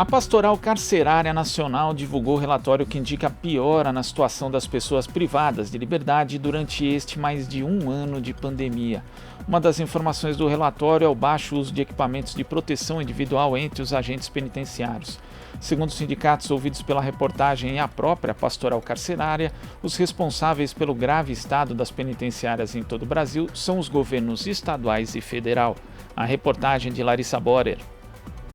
A Pastoral Carcerária Nacional divulgou relatório que indica piora na situação das pessoas privadas de liberdade durante este mais de um ano de pandemia. Uma das informações do relatório é o baixo uso de equipamentos de proteção individual entre os agentes penitenciários. Segundo os sindicatos ouvidos pela reportagem e a própria Pastoral Carcerária, os responsáveis pelo grave estado das penitenciárias em todo o Brasil são os governos estaduais e federal. A reportagem de Larissa Borer.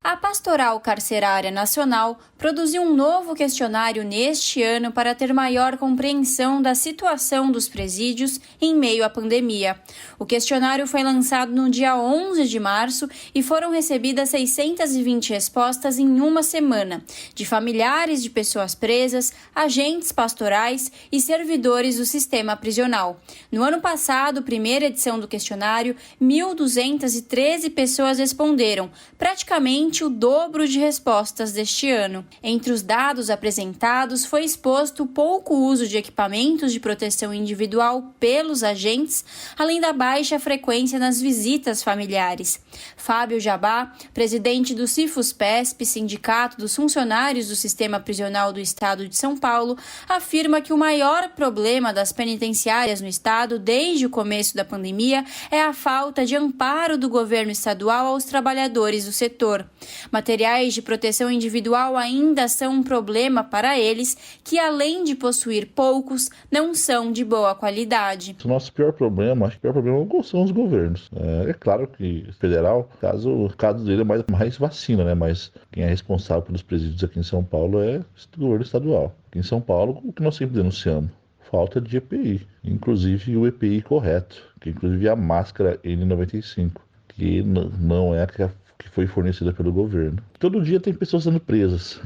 A Pastoral Carcerária Nacional produziu um novo questionário neste ano para ter maior compreensão da situação dos presídios em meio à pandemia. O questionário foi lançado no dia 11 de março e foram recebidas 620 respostas em uma semana, de familiares de pessoas presas, agentes pastorais e servidores do sistema prisional. No ano passado, primeira edição do questionário, 1.213 pessoas responderam, praticamente o dobro de respostas deste ano. Entre os dados apresentados, foi exposto o pouco uso de equipamentos de proteção individual pelos agentes, além da baixa frequência nas visitas familiares. Fábio Jabá, presidente do CIFUS-PESP, Sindicato dos Funcionários do Sistema Prisional do Estado de São Paulo, afirma que o maior problema das penitenciárias no estado desde o começo da pandemia é a falta de amparo do governo estadual aos trabalhadores do setor. Materiais de proteção individual ainda são um problema para eles, que além de possuir poucos, não são de boa qualidade. O nosso pior problema, acho que o pior problema são os governos. É claro que federal, o caso dele é mais vacina, né? Mas quem é responsável pelos presídios aqui em São Paulo é o governo estadual. Aqui em São Paulo, o que nós sempre denunciamos? Falta de EPI, inclusive o EPI correto, que inclusive é a máscara N95, que não é a que foi fornecida pelo governo. Todo dia tem pessoas sendo presas,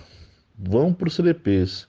vão para os CDPs,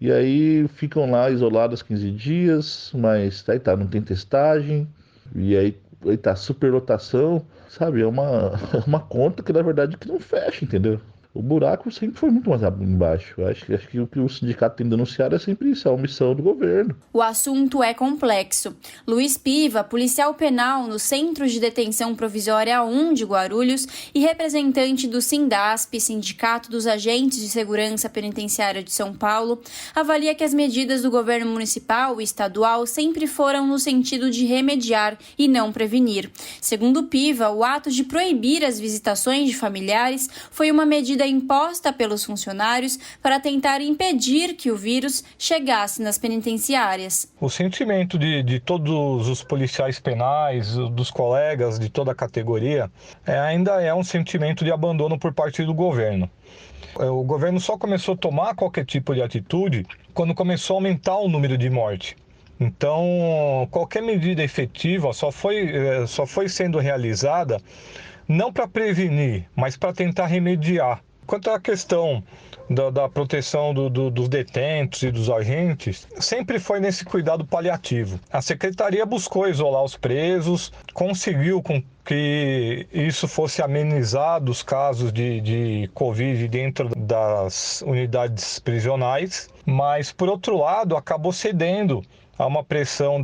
e aí ficam lá isoladas 15 dias, mas aí não tem testagem, e aí tá superlotação, sabe? É uma conta que na verdade que não fecha, entendeu? O buraco sempre foi muito mais embaixo. Acho que o que o sindicato tem denunciado é sempre isso, a omissão do governo. O assunto é complexo. Luiz Piva, policial penal no Centro de Detenção Provisória 1 de Guarulhos e representante do SINDASP, Sindicato dos Agentes de Segurança Penitenciária de São Paulo, avalia que as medidas do governo municipal e estadual sempre foram no sentido de remediar e não prevenir. Segundo Piva, o ato de proibir as visitações de familiares foi uma medida imposta pelos funcionários para tentar impedir que o vírus chegasse nas penitenciárias. O sentimento de todos os policiais penais, dos colegas de toda a categoria, ainda é um sentimento de abandono por parte do governo. O governo só começou a tomar qualquer tipo de atitude quando começou a aumentar o número de mortes. Então, qualquer medida efetiva só foi sendo realizada não para prevenir, mas para tentar remediar. Quanto à questão da proteção dos detentos e dos agentes, sempre foi nesse cuidado paliativo. A Secretaria buscou isolar os presos, conseguiu com que isso fosse amenizado, os casos de Covid dentro das unidades prisionais, mas, por outro lado, acabou cedendo a uma pressão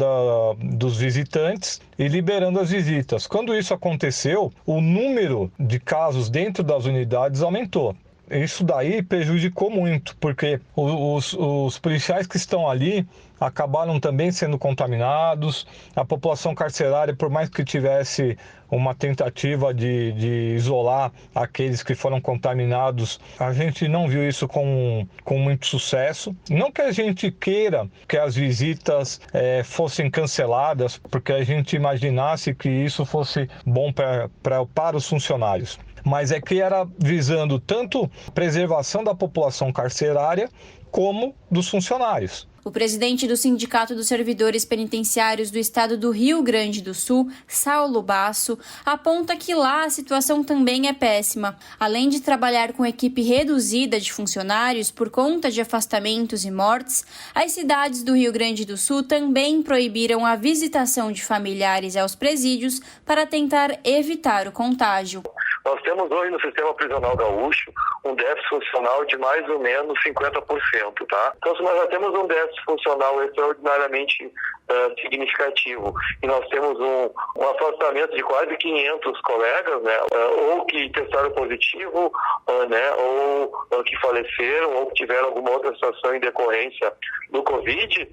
dos visitantes e liberando as visitas. Quando isso aconteceu, o número de casos dentro das unidades aumentou. Isso daí prejudicou muito, porque os policiais que estão ali acabaram também sendo contaminados. A população carcerária, por mais que tivesse uma tentativa de isolar aqueles que foram contaminados, a gente não viu isso com muito sucesso. Não que a gente queira que as visitas fossem canceladas, porque a gente imaginasse que isso fosse bom para os funcionários. Mas é que era visando tanto a preservação da população carcerária como dos funcionários. O presidente do Sindicato dos Servidores Penitenciários do Estado do Rio Grande do Sul, Saulo Basso, aponta que lá a situação também é péssima. Além de trabalhar com equipe reduzida de funcionários por conta de afastamentos e mortes, as cidades do Rio Grande do Sul também proibiram a visitação de familiares aos presídios para tentar evitar o contágio. Nós temos hoje no sistema prisional gaúcho um déficit funcional de mais ou menos 50%, tá? Então, se nós já temos um déficit funcional extraordinariamente significativo e nós temos um afastamento de quase 500 colegas, né, ou que testaram positivo, né, ou que faleceram, ou que tiveram alguma outra situação em decorrência do Covid,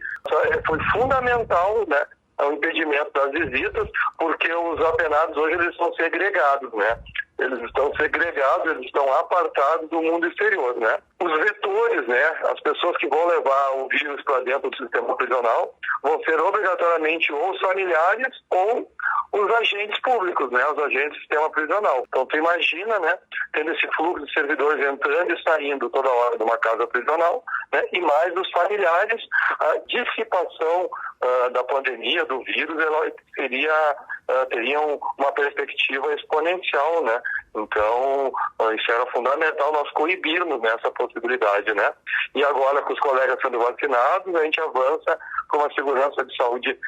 foi fundamental, né, o impedimento das visitas, porque os apenados hoje eles são segregados, né? Eles estão segregados, eles estão apartados do mundo exterior, né? Os vetores, né? As pessoas que vão levar o vírus para dentro do sistema prisional vão ser obrigatoriamente ou os familiares ou os agentes públicos, né? Os agentes do sistema prisional. Então, tu imagina, né? Tendo esse fluxo de servidores entrando e saindo toda hora de uma casa prisional, né? E mais os familiares, a dissipação da pandemia, do vírus, ela teria uma perspectiva exponencial, né? Então, isso era fundamental nós coibirmos nessa possibilidade, né? E agora, com os colegas sendo vacinados, a gente avança com uma segurança de saúde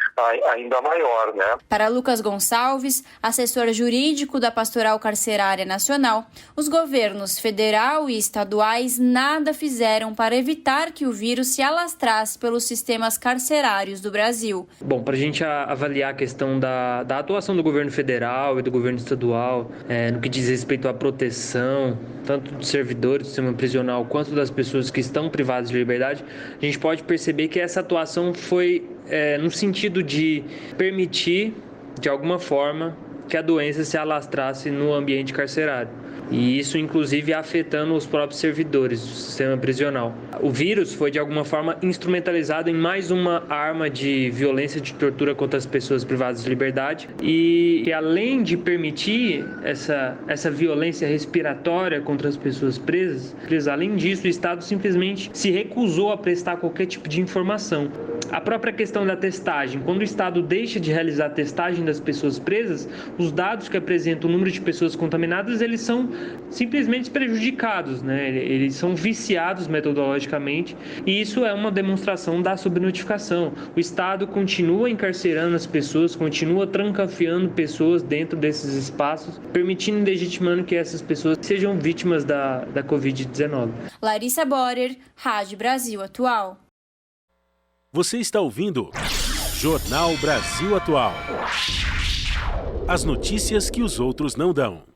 ainda maior, né? Para Lucas Gonçalves, assessor jurídico da Pastoral Carcerária Nacional, os governos federal e estaduais nada fizeram para evitar que o vírus se alastrasse pelos sistemas carcerários do Brasil. Bom, para a gente avaliar a questão da atuação do governo federal e do governo estadual no que diz respeito à proteção, tanto dos servidores do sistema prisional quanto das pessoas que estão privadas de liberdade, a gente pode perceber que essa atuação foi no sentido de permitir, de alguma forma, que a doença se alastrasse no ambiente carcerário. E isso, inclusive, afetando os próprios servidores do sistema prisional. O vírus foi, de alguma forma, instrumentalizado em mais uma arma de violência, de tortura contra as pessoas privadas de liberdade. E além de permitir essa violência respiratória contra as pessoas presas, além disso, o Estado simplesmente se recusou a prestar qualquer tipo de informação. A própria questão da testagem. Quando o Estado deixa de realizar a testagem das pessoas presas, os dados que apresentam o número de pessoas contaminadas, eles são simplesmente prejudicados, né? Eles são viciados metodologicamente, e isso é uma demonstração da subnotificação. O Estado continua encarcerando as pessoas, continua trancafiando pessoas dentro desses espaços, permitindo e legitimando que essas pessoas sejam vítimas da Covid-19. Larissa Borer, Rádio Brasil Atual. Você está ouvindo Jornal Brasil Atual. As notícias que os outros não dão.